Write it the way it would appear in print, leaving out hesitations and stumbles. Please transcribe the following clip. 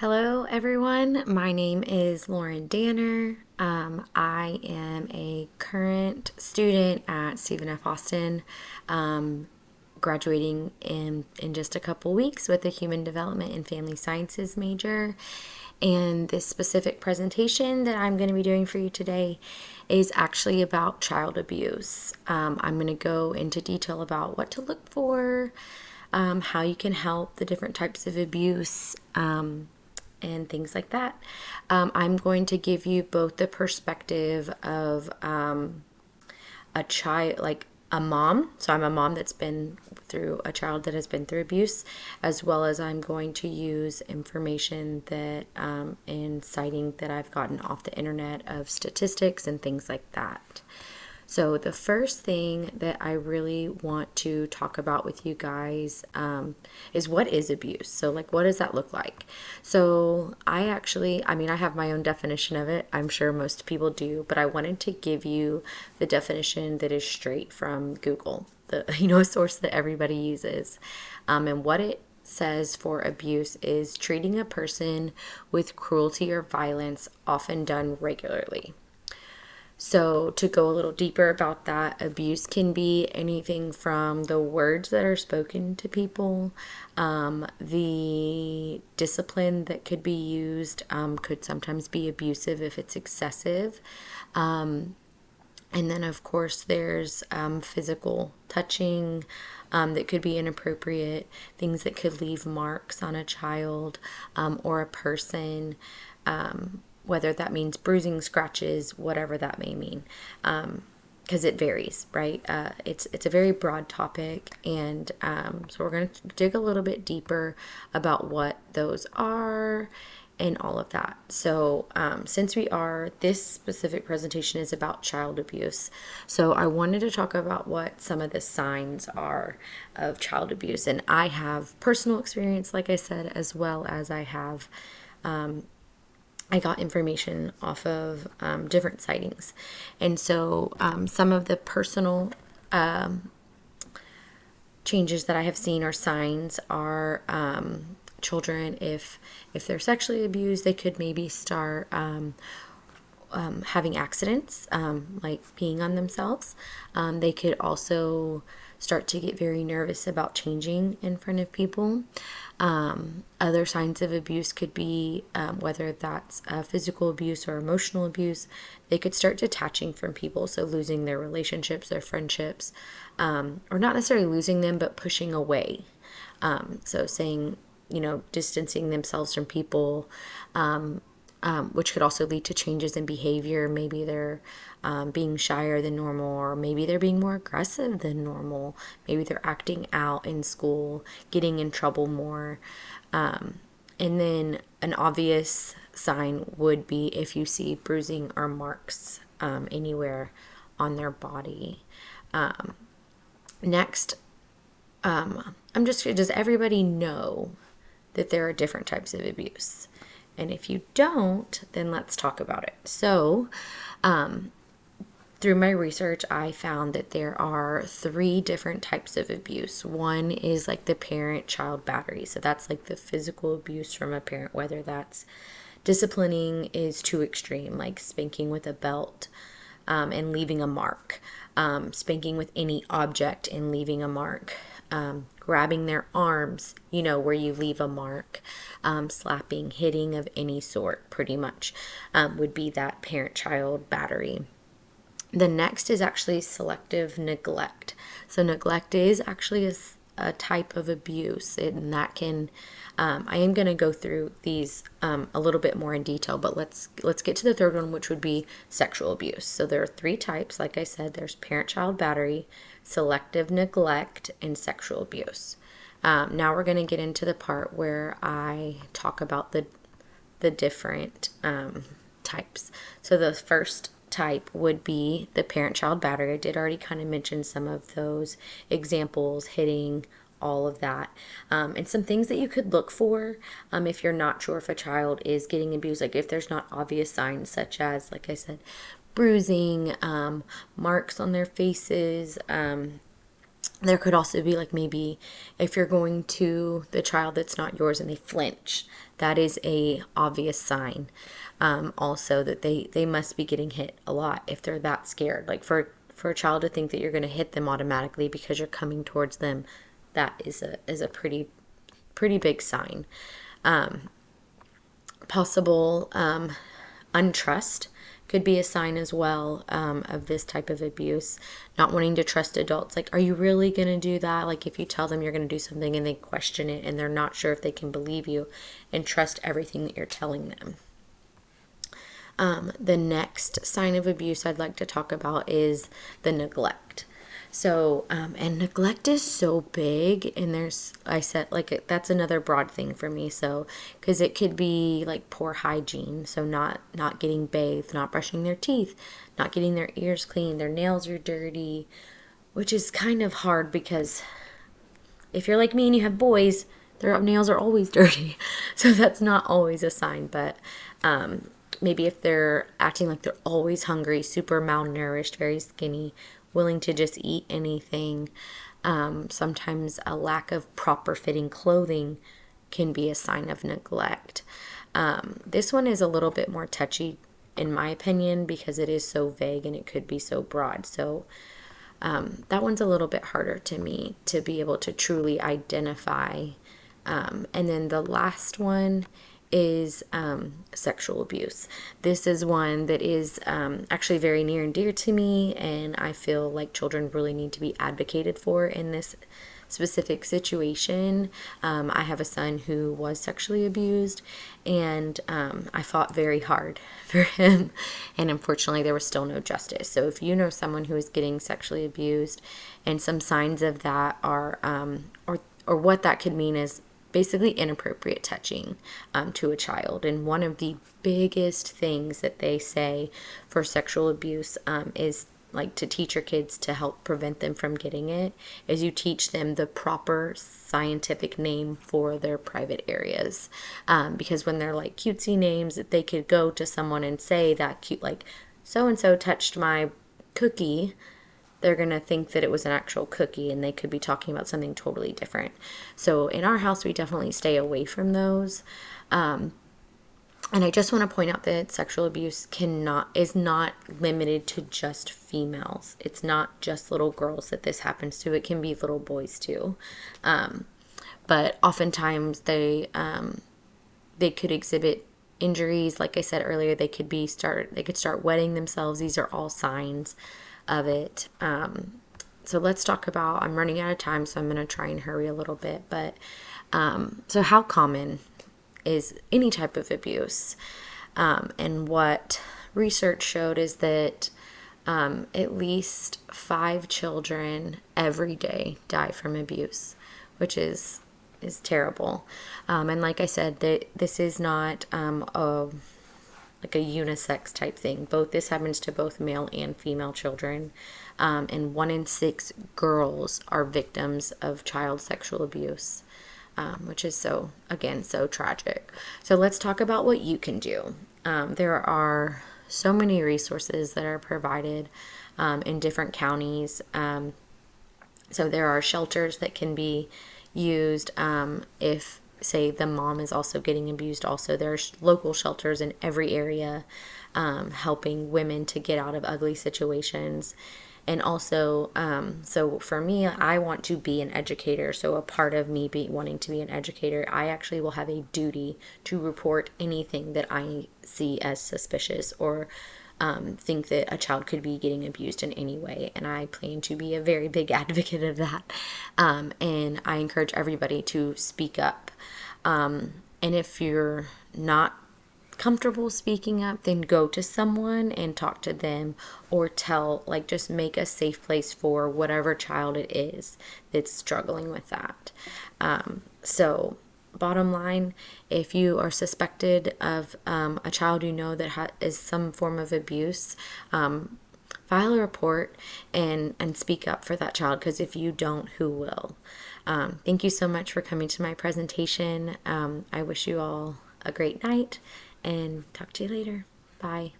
Hello, everyone. My name is Lauren Danner. I am a current student at Stephen F. Austin, graduating in just a couple weeks with a Human Development and Family Sciences major. And this specific presentation that I'm going to be doing for you today is actually about child abuse. I'm going to go into detail about what to look for, how you can help the different types of abuse, and things like that. I'm going to give you both the perspective of a child, like a mom. So I'm a mom that's been through a child that has been through abuse, as well as I'm going to use information that and citing that I've gotten off the internet of statistics and things like that. So, the first thing that I really want to talk about with you guys is what is abuse? So, like, what does that look like? So, I have my own definition of it. I'm sure most people do, but I wanted to give you the definition that is straight from Google, the source that everybody uses. And what it says for abuse is treating a person with cruelty or violence, often done regularly. So, to go a little deeper about that, abuse can be anything from the words that are spoken to people, the discipline that could be used could sometimes be abusive if it's excessive. And then, of course, there's physical touching that could be inappropriate, things that could leave marks on a child or a person. Whether that means bruising, scratches, whatever that may mean, because it varies, right? It's a very broad topic, and so we're going to dig a little bit deeper about what those are and all of that. So this specific presentation is about child abuse. So I wanted to talk about what some of the signs are of child abuse, and I have personal experience, like I said, as well as I got information off of different sightings. And so some of the personal changes that I have seen or signs are children, if they're sexually abused, they could maybe start having accidents, like peeing on themselves. They could also start to get very nervous about changing in front of people. Other signs of abuse could be whether that's physical abuse or emotional abuse. They could start detaching from people, so losing their relationships, their friendships, or not necessarily losing them, but pushing away. So saying, distancing themselves from people, which could also lead to changes in behavior. Maybe they're being shyer than normal, or maybe they're being more aggressive than normal. Maybe they're acting out in school, getting in trouble more. And then an obvious sign would be if you see bruising or marks anywhere on their body. Next, does everybody know that there are different types of abuse? And if you don't, then let's talk about it. So, through my research, I found that there are 3 different types of abuse. One is like the parent-child battery. So that's like the physical abuse from a parent, whether that's disciplining is too extreme, like spanking with a belt and leaving a mark, spanking with any object and leaving a mark, grabbing their arms, where you leave a mark, slapping, hitting of any sort, pretty much, would be that parent-child battery. The next is actually selective neglect. So neglect is actually a type of abuse, and that can, I am going to go through these a little bit more in detail, but let's get to the third one, which would be sexual abuse. So there are 3 types. Like I said, there's parent-child battery, selective neglect, and sexual abuse. Now we're going to get into the part where I talk about the different types. So the first type would be the parent-child battery. I did already kind of mention some of those examples, hitting, all of that, and some things that you could look for if you're not sure if a child is getting abused, like if there's not obvious signs such as, like I said, bruising, marks on their faces, There could also be like maybe if you're going to the child that's not yours and they flinch, that is a obvious sign. Also that they must be getting hit a lot if they're that scared. Like for a child to think that you're going to hit them automatically because you're coming towards them, that is a pretty big sign. Possible untrust could be a sign as well, of this type of abuse. Not wanting to trust adults. Like, are you really going to do that? Like, if you tell them you're going to do something and they question it and they're not sure if they can believe you and trust everything that you're telling them. The next sign of abuse I'd like to talk about is the neglect. So, and neglect is so big, and I said, like, that's another broad thing for me. So, because it could be like poor hygiene, so not getting bathed, not brushing their teeth, not getting their ears clean, their nails are dirty, which is kind of hard because if you're like me and you have boys, their nails are always dirty. So that's not always a sign, but maybe if they're acting like they're always hungry, super malnourished, very skinny, willing to just eat anything. Sometimes a lack of proper fitting clothing can be a sign of neglect. This one is a little bit more touchy, in my opinion, because it is so vague and it could be so broad. So that one's a little bit harder to me to be able to truly identify. And then the last one is sexual abuse. This is one that is actually very near and dear to me, and I feel like children really need to be advocated for in this specific situation. I have a son who was sexually abused, and I fought very hard for him, and unfortunately there was still no justice. So if you know someone who is getting sexually abused, and some signs of that are or what that could mean is basically inappropriate touching to a child. And one of the biggest things that they say for sexual abuse is like to teach your kids to help prevent them from getting it, is you teach them the proper scientific name for their private areas. Because when they're like cutesy names, they could go to someone and say that cute, like, so and so touched my cookie, they're going to think that it was an actual cookie and they could be talking about something totally different. So in our house, we definitely stay away from those. And I just want to point out that sexual abuse is not limited to just females. It's not just little girls that this happens to. It can be little boys too. But oftentimes they could exhibit injuries. Like I said earlier, they could start wetting themselves. These are all signs of it. So let's talk about, I'm running out of time, so I'm going to try and hurry a little bit. But so how common is any type of abuse? And what research showed is that at least 5 children every day die from abuse, which is terrible. And like I said, this is not like a unisex type thing. This happens to both male and female children. And 1 in 6 girls are victims of child sexual abuse, which is so tragic. So let's talk about what you can do. There are so many resources that are provided in different counties. So there are shelters that can be used if, say, the mom is also getting abused. Also, there's local shelters in every area helping women to get out of ugly situations. And also, so for me, I want to be an educator. So a part of me wanting to be an educator, I actually will have a duty to report anything that I see as suspicious or think that a child could be getting abused in any way. And I plan to be a very big advocate of that. And I encourage everybody to speak up. And if you're not comfortable speaking up, then go to someone and talk to them, or just make a safe place for whatever child it is that's struggling with that. So bottom line, if you are suspected of a child you know that is some form of abuse, file a report and speak up for that child, because if you don't, who will? Thank you so much for coming to my presentation. I wish you all a great night, and talk to you later. Bye.